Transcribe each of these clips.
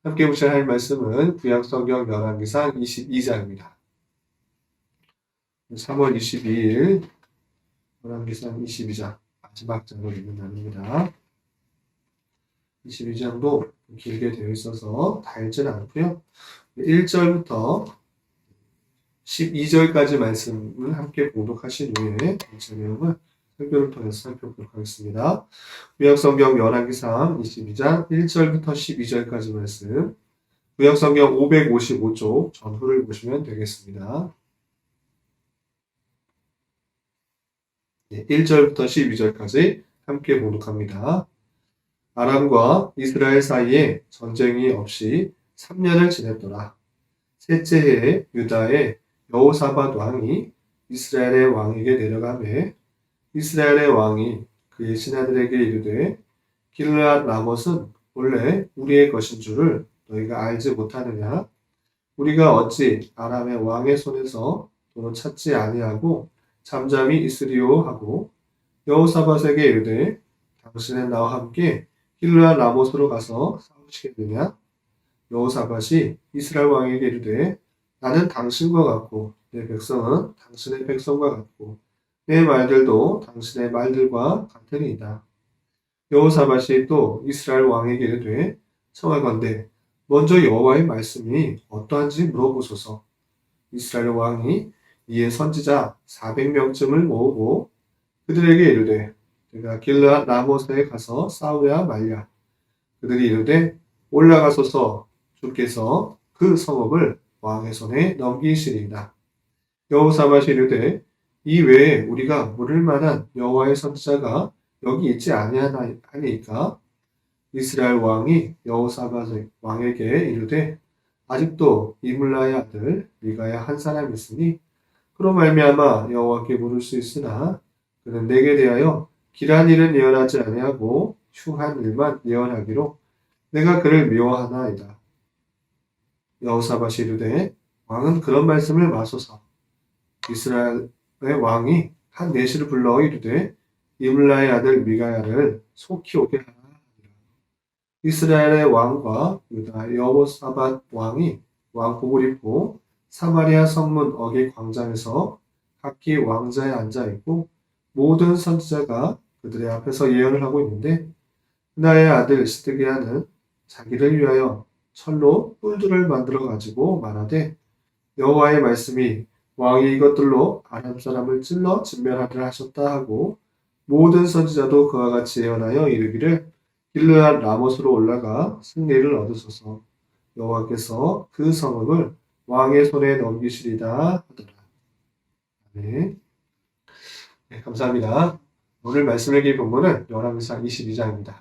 함께 보셔야 할 말씀은 구약성경 열왕기상 22장입니다. 3월 22일 열왕기상 22장 마지막 장으로 있는 날입니다. 22장도 길게 되어 있어서 다 읽지는 않고요. 1절부터 12절까지 말씀을 함께 봉독하신 후에 전체 내용을 설교를 통해서 살펴보도록 하겠습니다. 구약성경 열왕기상 22장 1절부터 12절까지 말씀, 구약성경 555쪽 전후를 보시면 되겠습니다. 1절부터 12절까지 함께 봉독합니다. 아람과 이스라엘 사이에 전쟁이 없이 3년을 지냈더라. 셋째 해에 유다의 여호사밧 왕이 이스라엘의 왕에게 내려가매 이스라엘의 왕이 그의 신하들에게 이르되 길르앗 라못은 원래 우리의 것인 줄을 너희가 알지 못하느냐? 우리가 어찌 아람의 왕의 손에서 도로 찾지 아니하고 잠잠히 있으리요 하고 여호사밧에게 이르되 당신은 나와 함께 길르앗 라못으로 가서 싸우시겠느냐? 여호사밧이 이스라엘 왕에게 이르되 나는 당신과 같고 내 백성은 당신의 백성과 같고 내 말들도 당신의 말들과 같으니이다. 여호사밧이 또 이스라엘 왕에게 이르되 청하건대 먼저 여호와의 말씀이 어떠한지 물어보소서. 이스라엘 왕이 이에 선지자 400명쯤을 모으고 그들에게 이르되 내가 길르앗 라못에 가서 싸우랴 말랴. 그들이 이르되 올라가소서. 주께서 그 성읍을 왕의 손에 넘기시리이다. 여호사밧이 이르되 이 외에 우리가 물을 만한 여호와의 선지자가 여기 있지 아니하니까? 이스라엘 왕이 여호사밧 왕에게 이르되 아직도 이물라의 아들 미가야 한 사람 있으니 그로 말미암아 여호와께 물을 수 있으나 그는 내게 대하여 길한 일은 예언하지 아니하고 흉한 일만 예언하기로 내가 그를 미워하나이다. 여호사밧이 이르되 왕은 그런 말씀을 마소서. 이스라엘의 왕이 한 내시를 불러 이르되 이물라의 아들 미가야를 속히 오게 하라. 이스라엘의 왕과 유다 여호사밧 왕이 왕복을 입고 사마리아 성문 어귀 광장에서 각기 왕자에 앉아 있고 모든 선지자가 그들의 앞에서 예언을 하고 있는데 나의 아들 시드기야는 자기를 위하여 철로 뿔들을 만들어 가지고 말하되 여호와의 말씀이 왕이 이것들로 아람 사람을 찔러 진멸하리라 하셨다 하고 모든 선지자도 그와 같이 예언하여 이르기를 길르앗 라못으로 올라가 승리를 얻으소서. 여호와께서 그 성읍을 왕의 손에 넘기시리다 하더라. 네. 네, 감사합니다. 오늘 말씀 읽기 본문은 열왕기상 22장입니다.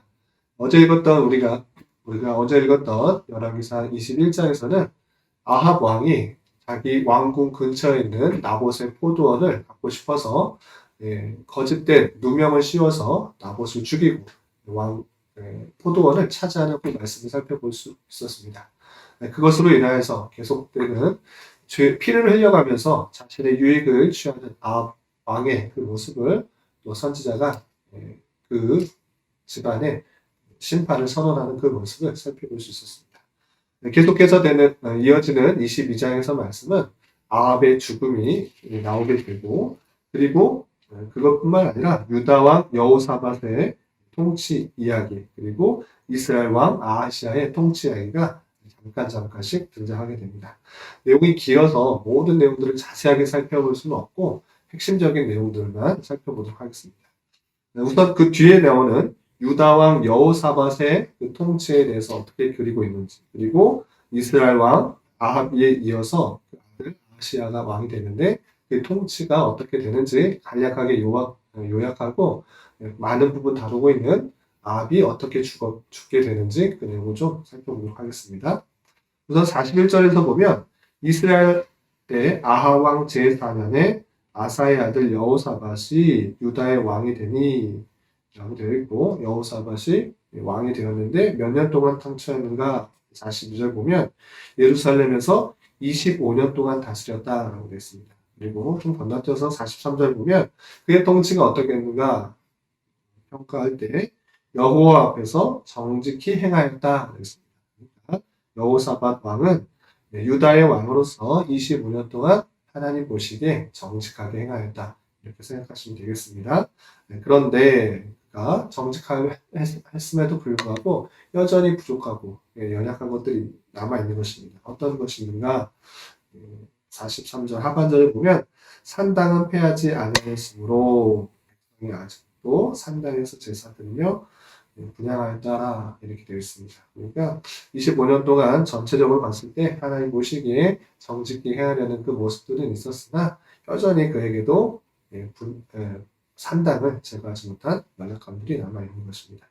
우리가 어제 읽었던 열왕기상 21장에서는 아합 왕이 자기 왕궁 근처에 있는 나봇의 포도원을 갖고 싶어서 거짓된 누명을 씌워서 나봇을 죽이고 포도원을 차지하는 그 말씀을 살펴볼 수 있었습니다. 그것으로 인하여서 계속되는 피를 흘려가면서 자신의 유익을 취하는 아합 왕의 그 모습을 또 선지자가 그 집안의 심판을 선언하는 그 모습을 살펴볼 수 있었습니다. 계속해서 이어지는 22장에서 말씀은 아합의 죽음이 나오게 되고 그리고 그것뿐만 아니라 유다 왕 여호사밧의 통치 이야기 그리고 이스라엘 왕 아하시아의 통치 이야기가 잠깐씩 등장하게 됩니다. 내용이 길어서 모든 내용들을 자세하게 살펴볼 수는 없고 핵심적인 내용들만 살펴보도록 하겠습니다. 우선 그 뒤에 나오는 유다 왕 여호사밧의 그 통치에 대해서 어떻게 그리고 있는지 그리고 이스라엘 왕 아합에 이어서 그 아들 아하시아가 왕이 되는데 그 통치가 어떻게 되는지 간략하게 요약하고 많은 부분 다루고 있는 아합이 어떻게 죽게 되는지 그 내용을 좀 살펴보도록 하겠습니다. 우선 41절에서 보면 이스라엘 때 아합 왕 제4년에 아사의 아들 여호사밧이 유다의 왕이 되니 라고 되어 있고 여호사밧이 왕이 되었는데 몇 년 동안 통치했는가 42절 보면 예루살렘에서 25년 동안 다스렸다라고 되어 있습니다. 그리고 좀 건너뛰어서 43절 보면 그의 통치가 어떻게 했는가 평가할 때 여호와 앞에서 정직히 행하였다 그랬습니다. 그러니까 여호사밧 왕은 유다의 왕으로서 25년 동안 하나님 보시기에 정직하게 행하였다. 이렇게 생각하시면 되겠습니다. 그런데 그가 정직했음에도 불구하고 여전히 부족하고 연약한 것들이 남아있는 것입니다. 어떤 것인가? 43절 하반절에 보면 산당은 패하지 아니하였으므로 백성이 아직도 산당에서 제사 드리며 분향하였더라 이렇게 되어 있습니다. 그러니까 25년 동안 전체적으로 봤을 때 하나님 보시기에 정직히 행하려는 그 모습들은 있었으나 여전히 그에게도 산당을 제거하지 못한 연약함들이 남아있는 것입니다.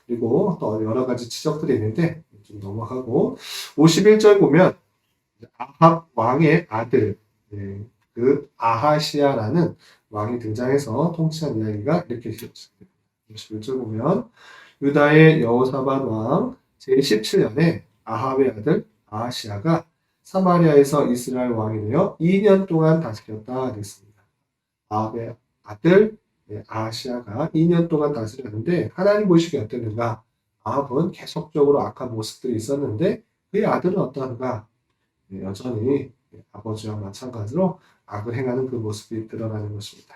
그리고 또 여러 가지 지적들이 있는데 좀 넘어가고 51절 보면 아합 왕의 아들 그 아하시아라는 왕이 등장해서 통치한 이야기가 이렇게 되었습니다. 51절 보면 유다의 여호사밧 왕 제17년에 아합의 아들 아하시아가 사마리아에서 이스라엘 왕이 되어 2년 동안 다스렸다 됐습니다. 아합의 아들 아하시아가 2년 동안 다스렸는데 하나님 보시기에 어땠는가? 아합은 계속적으로 악한 모습들이 있었는데 그의 아들은 어떠한가? 여전히 아버지와 마찬가지로 악을 행하는 그 모습이 드러나는 것입니다.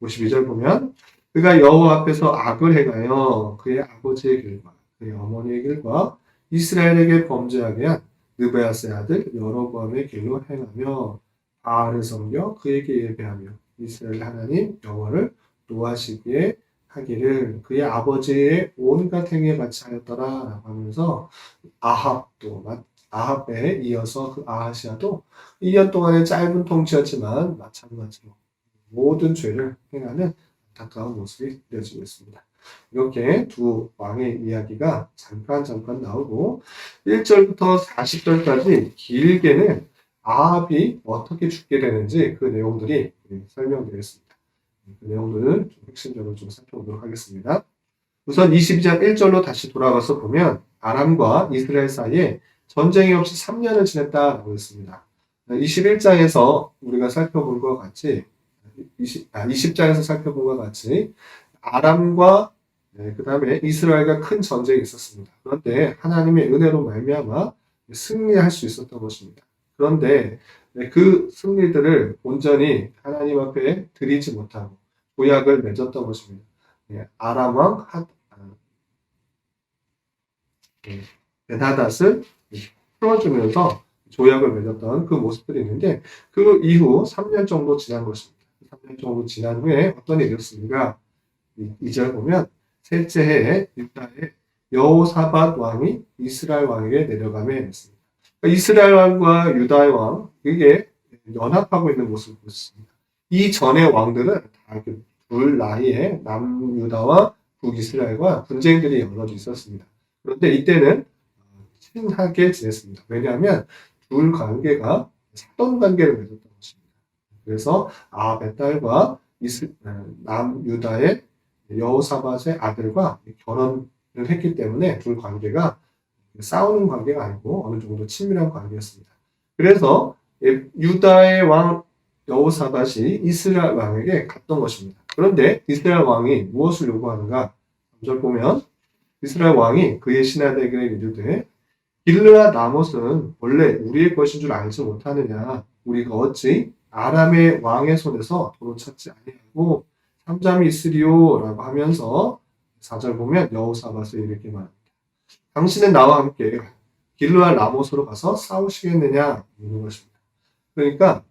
52절 보면 그가 여호와 앞에서 악을 행하여 그의 아버지의 길과 그의 어머니의 길과 이스라엘에게 범죄하게 한 느베아스의 아들 여로보암의 길로 행하며 바알을 섬겨 그에게 예배하며 이스라엘 하나님 여호와를 노하시기에 하기를 그의 아버지의 온갖 행위에 같이 하였더라 라고 하면서 아합에 이어서 그 아하시아도 2년 동안의 짧은 통치였지만 마찬가지로 모든 죄를 행하는 안타까운 모습이 그려지고 있습니다. 이렇게 두 왕의 이야기가 잠깐 나오고 1절부터 40절까지 길게는 아합이 어떻게 죽게 되는지 그 내용들이 설명되어 있습니다. 그 내용들을 좀 핵심적으로 좀 살펴보도록 하겠습니다. 우선 22장 1절로 다시 돌아가서 보면 아람과 이스라엘 사이에 전쟁이 없이 3년을 지냈다라고 했습니다. 21장에서 우리가 살펴본 것 같이 20장에서 살펴본 것 같이 아람과 그 다음에 이스라엘과 큰 전쟁이 있었습니다. 그런데 하나님의 은혜로 말미암아 승리할 수 있었던 것입니다. 그런데 그 승리들을 온전히 하나님 앞에 드리지 못하고 구약을 맺었던 것입니다. 아람 왕 베나닷을 풀어주면서 조약을 맺었던 그 모습들이 있는데 그 이후 3년 정도 지난 것입니다. 3년 정도 지난 후에 어떤 일이 있었습니까? 2절 보면 셋째 해에 유다의 여호사밧 왕이 이스라엘 왕에게 내려가며 했습니다. 그러니까 이스라엘 왕과 유다의 왕 이게 연합하고 있는 모습을 보였습니다. 이 전의 왕들은 다 둘 나이에 남유다와 북이스라엘과 분쟁들이 여러 있었습니다. 그런데 이때는 친하게 지냈습니다. 왜냐하면 둘 관계가 사돈 관계를 맺었던 것입니다. 그래서 아합의 딸과 남유다의 여호사밧의 아들과 결혼을 했기 때문에 둘 관계가 싸우는 관계가 아니고 어느 정도 친밀한 관계였습니다. 그래서 유다의 왕 여호사밧이 이스라엘 왕에게 갔던 것입니다. 그런데 이스라엘 왕이 무엇을 요구하는가? 3절 보면 이스라엘 왕이 그의 신하들에게 이르되 길르앗 라못은 원래 우리의 것인 줄 알지 못하느냐? 우리가 어찌 아람의 왕의 손에서 도로 찾지 아니하고 삼잠이 있으리요? 라고 하면서 4절 보면 여호사밧이 이렇게 말합니다. 당신은 나와 함께 길르앗 라못으로 가서 싸우시겠느냐? 이런 것입니다. 그러니까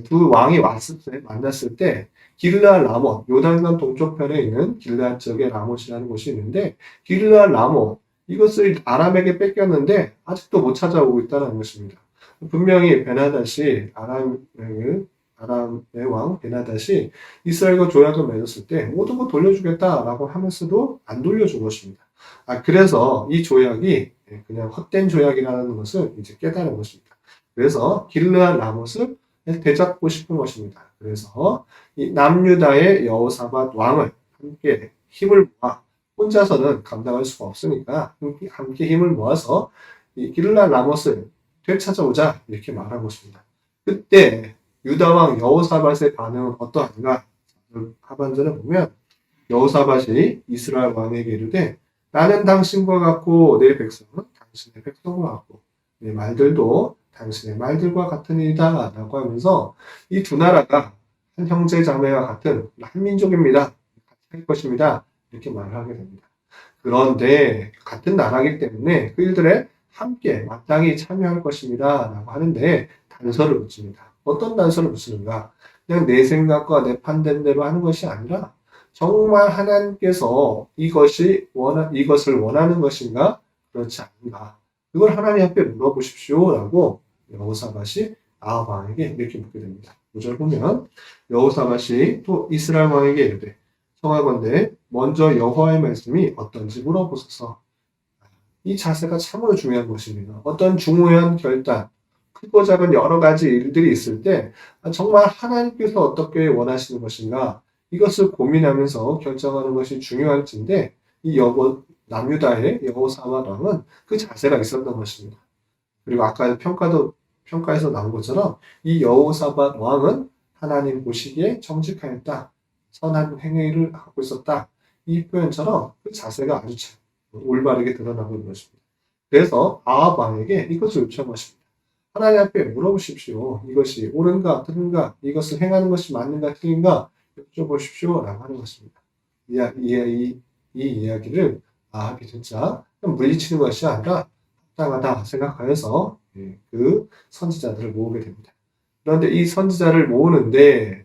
두 왕이 만났을 때 길르앗 라못, 요단강 동쪽편에 있는 길르앗 지역의 라못이라는 곳이 있는데 길르앗 라못 이것을 아람에게 뺏겼는데 아직도 못 찾아오고 있다는 것입니다. 분명히 베나닷이 아람의 왕 베나닷이 이스라엘과 조약을 맺었을 때 모든 거 돌려주겠다라고 하면서도 안 돌려준 것입니다. 그래서 이 조약이 그냥 헛된 조약이라는 것을 이제 깨달은 것입니다. 그래서 길르앗 라못을 되잡고 싶은 것입니다. 그래서 이 남유다의 여호사밧 왕을 함께 힘을 모아 혼자서는 감당할 수가 없으니까 함께 힘을 모아서 이 길르앗 라못을 되찾아오자 이렇게 말한 것입니다. 그때 유다왕 여호사밧의 반응은 어떠한가? 하반절에 보면 여호사밧이 이스라엘 왕에게 이르되 나는 당신과 같고 내 백성은 당신의 백성과 같고 내 말들도 당신의 말들과 같은 일이다 라고 하면서 이 두 나라가 한 형제 자매와 같은 한 민족입니다. 같이 할 것입니다. 이렇게 말을 하게 됩니다. 그런데 같은 나라이기 때문에 그 일들에 함께 마땅히 참여할 것입니다. 라고 하는데 단서를 붙입니다. 어떤 단서를 붙이는가? 그냥 내 생각과 내 판단대로 하는 것이 아니라 정말 하나님께서 이것을 원하는 것인가? 그렇지 않은가? 그걸 하나님 앞에 물어보십시오. 라고 여호사밧이 아합 왕에게 이렇게 묻게 됩니다. 5절 보면 여호사밧이 또 이스라엘 왕에게 이르되 청하건대 먼저 여호와의 말씀이 어떤지 물어보소서. 이 자세가 참으로 중요한 것입니다. 어떤 중요한 결단, 크고 작은 여러 가지 일들이 있을 때 정말 하나님께서 어떻게 원하시는 것인가 이것을 고민하면서 결정하는 것이 중요할진데 이 남유다의 여호사밧 왕은 그 자세가 있었던 것입니다. 그리고 아까 평가에서 나온 것처럼 이 여호사밧 왕은 하나님 보시기에 정직하였다. 선한 행위를 갖고 있었다. 이 표현처럼 그 자세가 아주 올바르게 드러나고 있는 것입니다. 그래서 아합 왕에게 이것을 요청하십니다. 하나님 앞에 물어보십시오. 이것이 옳은가 틀린가, 이것을 행하는 것이 맞는가 틀린가 여쭤보십시오. 라고 하는 것입니다. 이 이야기를 아합이 진짜 물리치는 것이 아니라 합당하다 생각하여서 그 선지자들을 모으게 됩니다. 그런데 이 선지자를 모으는데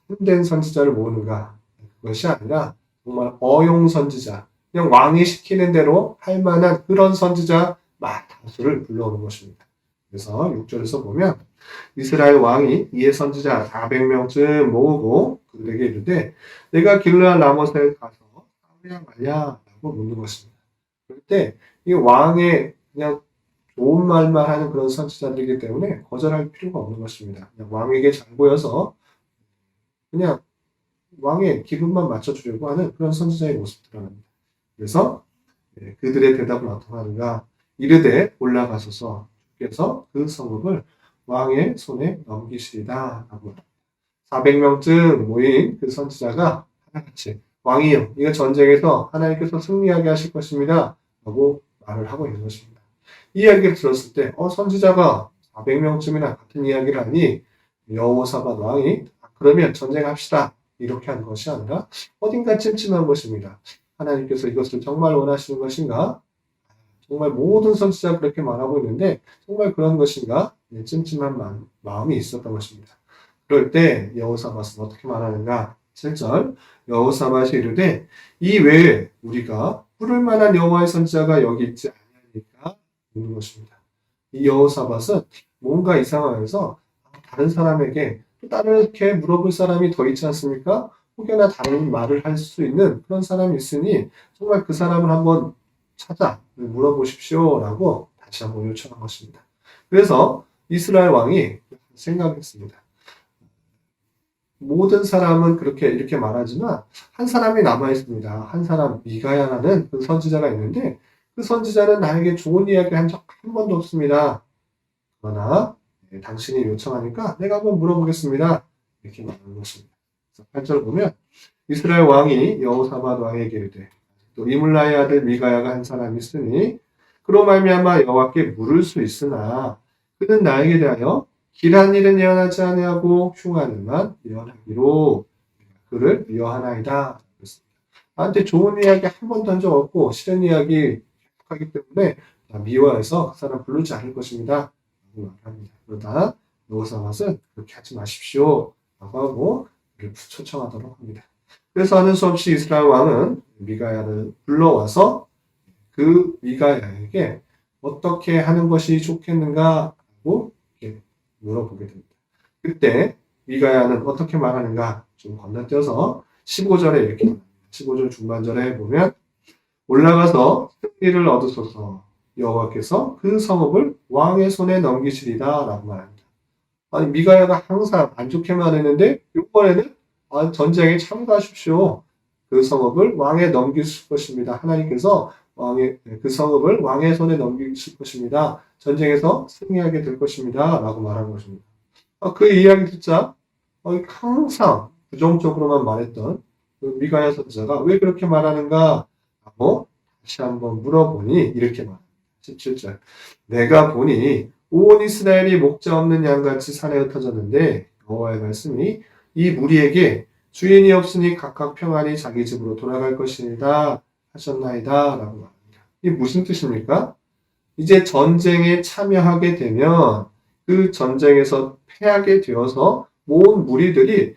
참된 선지자를 모으는가? 그것이 아니라 정말 어용 선지자, 그냥 왕이 시키는 대로 할 만한 그런 선지자 다수를 불러오는 것입니다. 그래서 6절에서 보면 이스라엘 왕이 이에 선지자 400명쯤 모으고 그들에게 이르되 내가 길르앗 라못에 가서 싸우랴 말랴라고 묻는 것입니다. 그럴 때 이 왕의 그냥 좋은 말만 하는 그런 선지자들이기 때문에 거절할 필요가 없는 것입니다. 그냥 왕에게 잘 보여서 그냥 왕의 기분만 맞춰주려고 하는 그런 선지자의 모습이 드러납니다. 그래서 그들의 대답은 어떻게 하는가? 이르되 올라가소서 주께서 그 성읍을 왕의 손에 넘기시리다 라고 400명쯤 모인 그 선지자가 하나같이 왕이요 이거 전쟁에서 하나님께서 승리하게 하실 것입니다 라고 말을 하고 있는 것입니다. 이 이야기를 들었을 때 선지자가 400명쯤이나 같은 이야기를 하니 여호사밧 왕이 그러면 전쟁합시다 이렇게 하는 것이 아니라 어딘가 찜찜한 것입니다. 하나님께서 이것을 정말 원하시는 것인가? 정말 모든 선지자가 그렇게 말하고 있는데 정말 그런 것인가? 찜찜한 마음이 있었던 것입니다. 그럴 때 여호사밧은 어떻게 말하는가? 7절 여호사밧이 이르되 이 외에 우리가 부를 만한 여호와의 선지자가 여기 있지 아니하니까 묻는 것입니다. 이 여호사밧은 뭔가 이상하여서 다른 사람에게 또 다르게 물어볼 사람이 더 있지 않습니까? 혹여나 다른 말을 할 수 있는 그런 사람이 있으니 정말 그 사람을 한번 찾아 물어보십시오 라고 다시 한번 요청한 것입니다. 그래서 이스라엘 왕이 생각했습니다. 모든 사람은 이렇게 말하지만 한 사람이 남아있습니다. 한 사람 미가야라는 그 선지자가 있는데 그 선지자는 나에게 좋은 이야기를 한 적 한 번도 없습니다. 그러나 당신이 요청하니까 내가 한번 물어보겠습니다. 이렇게 말하는 것입니다. 8절 보면 이스라엘 왕이 여호사밧 왕에게 이르되 또 이물라의 아들 미가야가 한 사람이 있으니 그로 말미암아 여호와께 물을 수 있으나 그는 나에게 대하여 길한 일은 예언하지 아니하고 흉한 일만 예언하기로 그를 미워하나이다. 나한테 좋은 이야기 한 번도 한 적 없고 싫은 이야기 하기 때문에 미워해서 그 사람 부르지 않을 것입니다. 라고 말합니다. 그러다 여호사밧은 그렇게 하지 마십시오. 라고 하고 초청하도록 합니다. 그래서 하는 수 없이 이스라엘 왕은 미가야를 불러와서 그 미가야에게 어떻게 하는 것이 좋겠는가 하고 이렇게 물어보게 됩니다. 그때 미가야는 어떻게 말하는가 좀 건너뛰어서 15절에 이렇게 말합니다. 15절 중반절에 보면 올라가서 승리를 얻으소서 여호와께서 그 성읍을 왕의 손에 넘기시리다 라고 말합니다. 아니 미가야가 항상 안 좋게만 했는데 이번에는 전쟁에 참가하십시오. 그 성읍을 왕에 넘기실 것입니다. 하나님께서 그 성읍을 왕의 손에 넘기실 것입니다. 전쟁에서 승리하게 될 것입니다. 라고 말한 것입니다. 그 이야기 듣자 항상 부정적으로만 말했던 그 미가야 선지자가 왜 그렇게 말하는가 하고 다시 한번 물어보니 이렇게 말합니다. 17절. 내가 보니 온 이스라엘이 목자 없는 양같이 산에 흩어졌는데 여호와의 말씀이 이 무리에게 주인이 없으니 각각 평안히 자기 집으로 돌아갈 것이니라 하셨나이다 라고 말합니다. 이게 무슨 뜻입니까? 이제 전쟁에 참여하게 되면 그 전쟁에서 패하게 되어서 모은 무리들이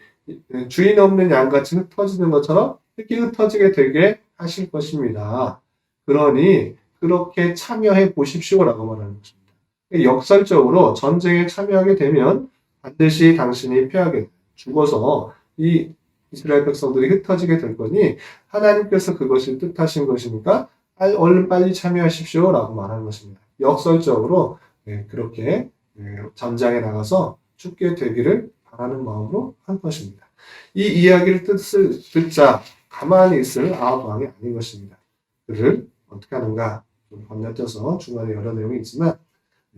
주인 없는 양같이 흩어지는 것처럼 이렇게 흩어지게 되게 하실 것입니다. 그러니 그렇게 참여해 보십시오라고 말하는 것입니다. 역설적으로 전쟁에 참여하게 되면 반드시 당신이 패하게 죽어서 이 이스라엘 백성들이 흩어지게 될 거니 하나님께서 그것을 뜻하신 것이니까 얼른 빨리 참여하십시오라고 말하는 것입니다. 역설적으로 그렇게 전장에 나가서 죽게 되기를 바라는 마음으로 한 것입니다. 이 이야기를 뜻을 듣자 가만히 있을 아합 왕이 아닌 것입니다. 그를 어떻게 하는가 좀 건너뛰어서 중간에 여러 내용이 있지만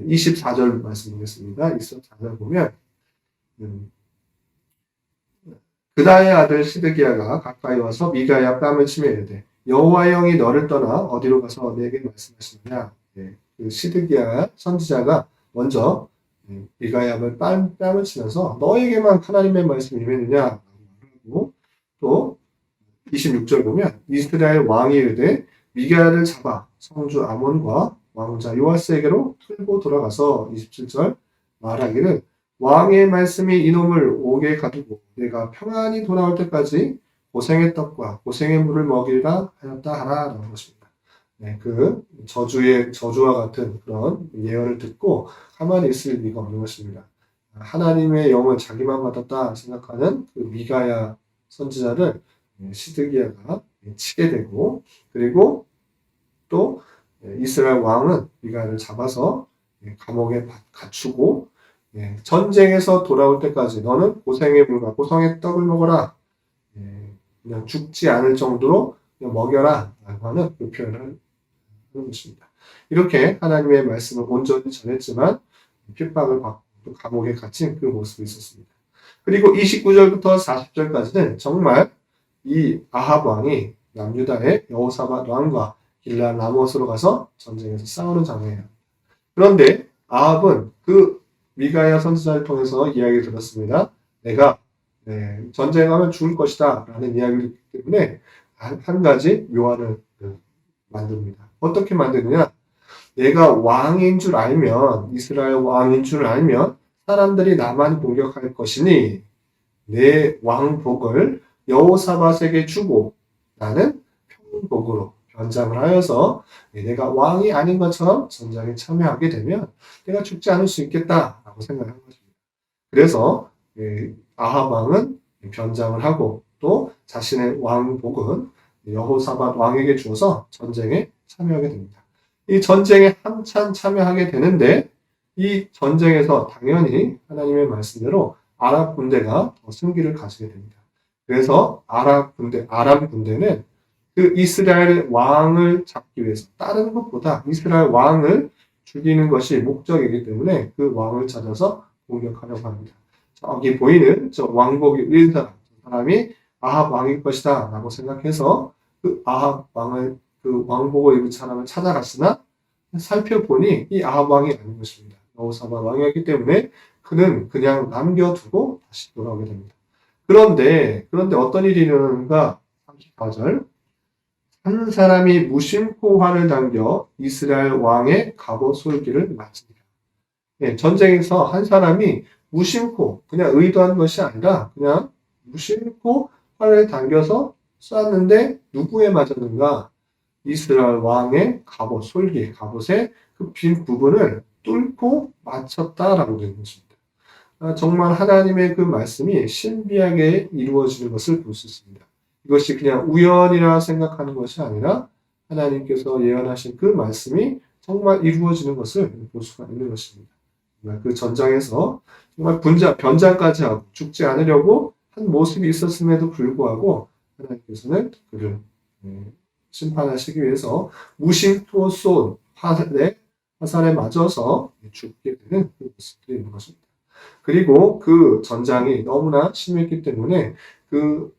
24절 말씀 보겠습니다. 24절 보면 그다의 아들 시드기야가 가까이 와서 미가야 뺨을 치며 이르되 여호와의 영이 너를 떠나 어디로 가서 내게 말씀하시느냐. 그 시드기야 선지자가 먼저 미가야를 뺨을 치면서 너에게만 하나님의 말씀이 임했느냐 하고 또 26절 보면 이스라엘 왕이 이르되 미가야를 잡아 성주 아몬과 왕자 요아스에게로 끌고 돌아가서 27절 말하기를 왕의 말씀이 이놈을 옥에 가두고 내가 평안히 돌아올 때까지 고생의 떡과 고생의 물을 먹이라 하였다 하라라는 것입니다. 그 저주와 같은 그런 예언을 듣고 가만히 있을 리가 없는 것입니다. 하나님의 영을 자기만 받았다 생각하는 그 미가야 선지자를 시드기야가 치게 되고 그리고 또 이스라엘 왕은 미가야를 잡아서 감옥에 갇히고 전쟁에서 돌아올 때까지 너는 고생의 물과 고성의 떡을 먹어라. 그냥 죽지 않을 정도로 그냥 먹여라. 라고 하는 그 표현을 하는 것입니다. 이렇게 하나님의 말씀을 온전히 전했지만 핍박을 받고 또 감옥에 갇힌 그 모습이 있었습니다. 그리고 29절부터 40절까지는 정말 이 아합 왕이 남유다의 여호사밧 왕과 길라 라못으로 가서 전쟁에서 싸우는 장면이에요. 그런데 아합은 그 미가야 선지자를 통해서 이야기를 들었습니다. 내가 전쟁하면 죽을 것이다 라는 이야기를 듣기 때문에 한 가지 묘안을 만듭니다. 어떻게 만드느냐? 내가 왕인 줄 알면 이스라엘 왕인 줄 알면 사람들이 나만 공격할 것이니 내 왕복을 여호사밧에게 주고 나는 평복으로 변장을 하여서 내가 왕이 아닌 것처럼 전쟁에 참여하게 되면 내가 죽지 않을 수 있겠다라고 생각한 것입니다. 그래서 아합 왕은 변장을 하고 또 자신의 왕복은 여호사밧 왕에게 주어서 전쟁에 참여하게 됩니다. 이 전쟁에 한참 참여하게 되는데 이 전쟁에서 당연히 하나님의 말씀대로 아랍 군대가 승기를 가지게 됩니다. 그래서 아람 군대는 그 이스라엘 왕을 잡기 위해서 다른 것보다 이스라엘 왕을 죽이는 것이 목적이기 때문에 그 왕을 찾아서 공격하려고 합니다. 저기 보이는 저 왕복이 입은 사람이 아합 왕일 것이다 라고 생각해서 그 아합 왕을 그 왕복을 입은 사람을 찾아갔으나 살펴보니 이 아합 왕이 아닌 것입니다. 여호사밧 왕이었기 때문에 그는 그냥 남겨두고 다시 돌아오게 됩니다. 그런데 어떤 일이 일어나는가? 34절 한 사람이 무심코 활을 당겨 이스라엘 왕의 갑옷 솔기를 맞습니다. 전쟁에서 한 사람이 무심코 그냥 의도한 것이 아니라 그냥 무심코 활을 당겨서 쐈는데 누구에 맞았는가? 이스라엘 왕의 갑옷 솔기, 갑옷의 그 빈 부분을 뚫고 맞췄다라고 되는 것입니다. 정말 하나님의 그 말씀이 신비하게 이루어지는 것을 볼 수 있습니다. 이것이 그냥 우연이라 생각하는 것이 아니라 하나님께서 예언하신 그 말씀이 정말 이루어지는 것을 볼 수가 있는 것입니다. 그 전장에서 정말 변장까지 하고 죽지 않으려고 한 모습이 있었음에도 불구하고 하나님께서는 그를 심판하시기 위해서 무심코 쏜 화살에 맞아서 죽게 되는 그 모습들이 있는 것입니다. 그리고 그 전장이 너무나 심했기 때문에 그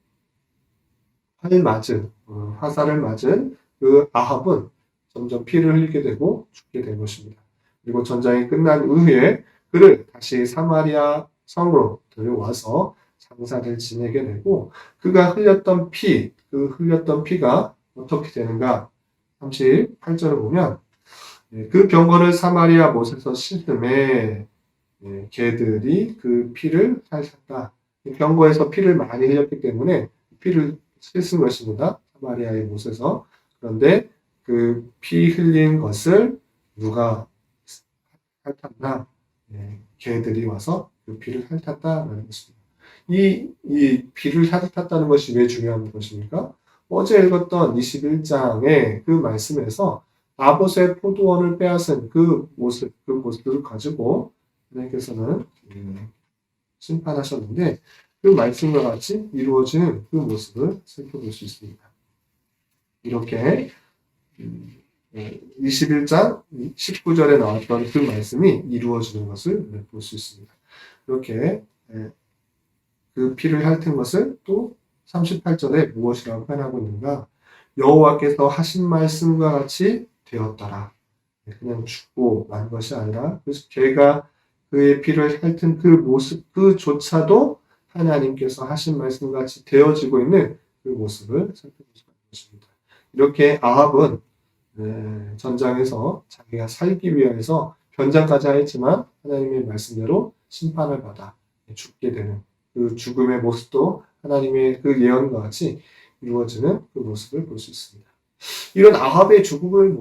화살을 맞은 그 아합은 점점 피를 흘리게 되고 죽게 된 것입니다. 그리고 전쟁이 끝난 이후에 그를 다시 사마리아 성으로 데려와서 장사를 지내게 되고 그가 흘렸던 그 흘렸던 피가 어떻게 되는가? 38절을 보면 그 병거를 사마리아 못에서 씻음에 개들이 그 피를 핥았다. 병거에서 피를 많이 흘렸기 때문에 피를 씻은 것입니다. 사마리아의 못에서. 그런데 그 피 흘린 것을 누가 핥았나? 개들이 와서 그 피를 핥았다라는 것입니다. 이 피를 핥았다는 것이 왜 중요한 것입니까? 어제 읽었던 21장의 그 말씀에서 나봇의 포도원을 빼앗은 그 모습을 가지고 하나님께서는 심판하셨는데 그 말씀과 같이 이루어지는 그 모습을 살펴볼 수 있습니다. 이렇게 21장 19절에 나왔던 그 말씀이 이루어지는 것을 볼 수 있습니다. 이렇게 그 피를 핥은 것을 또 38절에 무엇이라고 표현하고 있는가? 여호와께서 하신 말씀과 같이 되었더라. 그냥 죽고 만 것이 아니라 걔가 그의 피를 핥은 그 모습 그조차도 하나님께서 하신 말씀과 같이 되어지고 있는 그 모습을 살펴볼 수가 있는 것입니다. 이렇게 아합은 전장에서 자기가 살기 위해서 변장까지 하였지만 하나님의 말씀대로 심판을 받아 죽게 되는 그 죽음의 모습도 하나님의 그 예언과 같이 이루어지는 그 모습을 볼 수 있습니다. 이런 아합의 죽는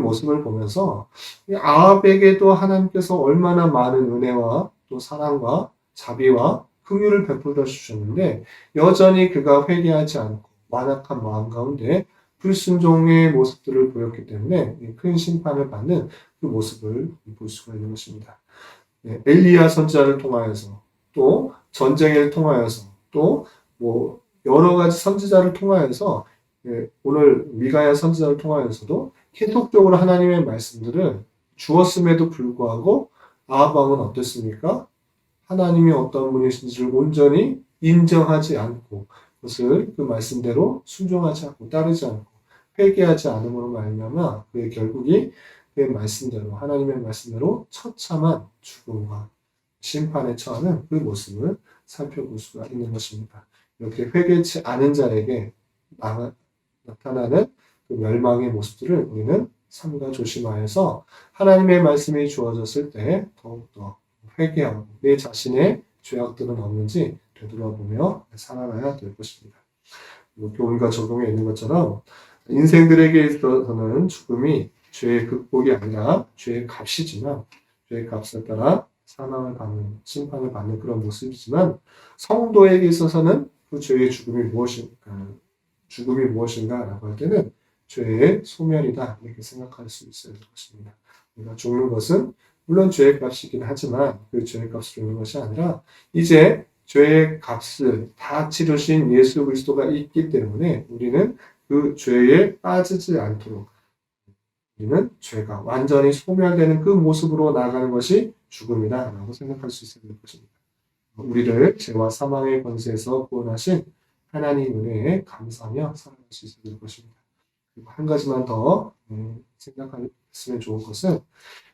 모습을 보면서 아합에게도 하나님께서 얼마나 많은 은혜와 또 사랑과 자비와 긍휼을 베풀어 주셨는데 여전히 그가 회개하지 않고 완악한 마음 가운데 불순종의 모습들을 보였기 때문에 큰 심판을 받는 그 모습을 볼 수가 있는 것입니다. 엘리야 선지자를 통하여서 또 전쟁을 통하여서 또 여러 가지 선지자를 통하여서 오늘 미가야 선지자를 통하여서도 계속적으로 하나님의 말씀들을 주었음에도 불구하고 아합 왕은 어땠습니까? 하나님이 어떤 분이신지를 온전히 인정하지 않고 그것을 그 말씀대로 순종하지 않고 따르지 않고 회개하지 않음으로 말미암아 그의 결국이 그의 말씀대로 하나님의 말씀대로 처참한 죽음과 심판에 처하는 그 모습을 살펴볼 수가 있는 것입니다. 이렇게 회개치 않은 자에게 나타나는 그 멸망의 모습들을 우리는 삼가 조심하여서 하나님의 말씀이 주어졌을 때 더욱더 회개하고 내 자신의 죄악들은 없는지 되돌아보며 살아가야 될 것입니다. 교훈과 적용에 있는 것처럼 인생들에게 있어서는 죽음이 죄의 극복이 아니라 죄의 값이지만 죄의 값에 따라 사망을 받는 심판을 받는 그런 모습이지만 성도에게 있어서는 그 죄의 죽음이 무엇인가라고 할 때는 죄의 소멸이다 이렇게 생각할 수 있어야 될 것입니다. 우리가 죽는 것은 물론 죄의 값이긴 하지만 그 죄의 값을 죽는 것이 아니라 이제 죄의 값을 다 치르신 예수 그리스도가 있기 때문에 우리는 그 죄에 빠지지 않도록 우리는 죄가 완전히 소멸되는 그 모습으로 나아가는 것이 죽음이다라고 생각할 수 있어야 될 것입니다. 우리를 죄와 사망의 권세에서 구원하신 하나님 은혜에 감사하며 살아갈 수 있어야 될 것입니다. 그리고 한 가지만 더 생각했으면 좋은 것은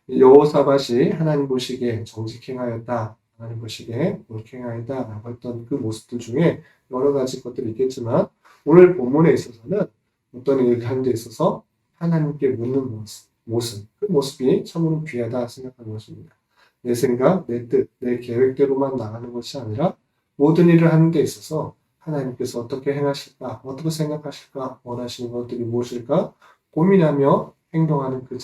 여호사밧이 하나님 보시기에 정직행하였다, 하나님 보시기에 옳게 행하였다라고 했던 그 모습들 중에 여러 가지 것들이 있겠지만 오늘 본문에 있어서는 어떤 일을 하는 데 있어서 하나님께 묻는 모습, 그 모습이 참으로 귀하다 생각하는 것입니다. 내 생각, 내 뜻, 내 계획대로만 나가는 것이 아니라 모든 일을 하는 데 있어서 하나님께서 어떻게 행하실까, 어떻게 생각하실까, 원하시는 것들이 무엇일까 고민하며 행동하는 그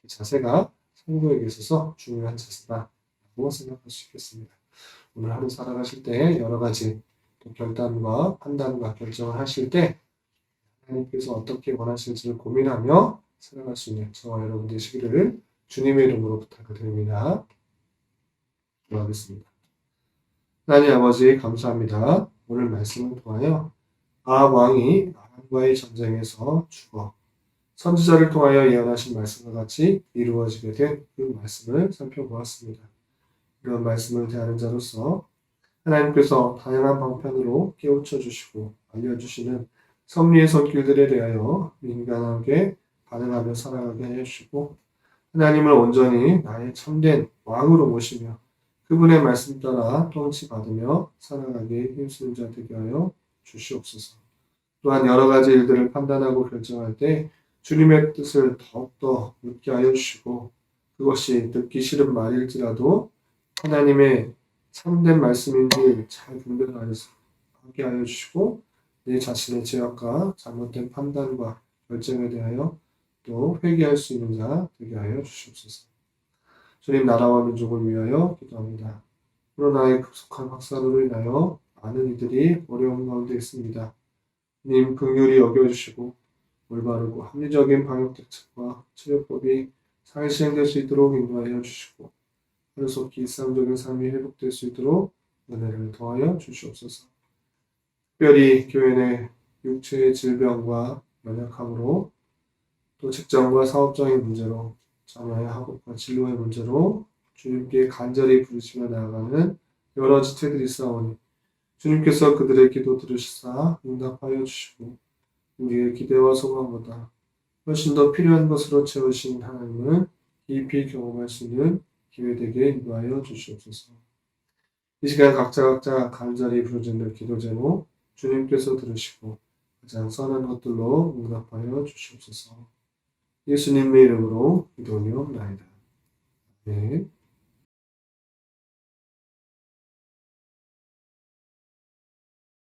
자세가 성도에게 있어서 중요한 자세다라고 생각할 수 있겠습니다. 오늘 하루 살아가실 때 여러 가지 결단과 판단과 결정을 하실 때 하나님께서 어떻게 원하실지를 고민하며 살아갈 수 있는 저와 여러분 되시기를 주님의 이름으로 부탁을 드립니다. 기도하겠습니다. 하나님 아버지 감사합니다. 오늘 말씀을 통하여 아합 왕이 아람과의 전쟁에서 죽어 선지자를 통하여 예언하신 말씀과 같이 이루어지게 된 그 말씀을 살펴보았습니다. 이런 말씀을 대하는 자로서 하나님께서 다양한 방편으로 깨우쳐 주시고 알려주시는 섭리의 손길들에 대하여 민감하게 반응하며 살아가게 하여 주시고 하나님을 온전히 나의 참된 왕으로 모시며 그분의 말씀 따라 통치받으며 살아가기에 힘쓰는 자 되게 하여 주시옵소서. 또한 여러 가지 일들을 판단하고 결정할 때 주님의 뜻을 더욱더 묻게 하여 주시고 그것이 듣기 싫은 말일지라도 하나님의 참된 말씀인지 잘 분별하여서 하게 하여 주시고 내 자신의 죄악과 잘못된 판단과 결정에 대하여 또 회개할 수 있는 자 되게 하여 주시옵소서. 주님 나라와 민족을 위하여 기도합니다. 코로나의 급속한 확산으로 인하여 많은 이들이 어려움 가운데 있습니다. 주님 긍휼히 여겨주시고 올바르고 합리적인 방역 대책과 치료법이 잘 시행될 수 있도록 인도하여 주시고 하루속히 일상적인 삶이 회복될 수 있도록 은혜를 더하여 주시옵소서. 특별히 교회 내 육체의 질병과 연약함으로 또 직장과 사업적인 문제로 자녀의 학업과 진로의 문제로 주님께 간절히 부르시며 나아가는 여러 지체들이 있사오니 주님께서 그들의 기도 들으시사 응답하여 주시고 우리의 기대와 소망보다 훨씬 더 필요한 것으로 채우신 하나님을 깊이 경험할 수 있는 기회 되게 인도하여 주시옵소서. 이 시간 각자 간절히 부르짖는 기도 제목 주님께서 들으시고 가장 선한 것들로 응답하여 주시옵소서. 예수님의 이름으로 기도하옵나이다. 네.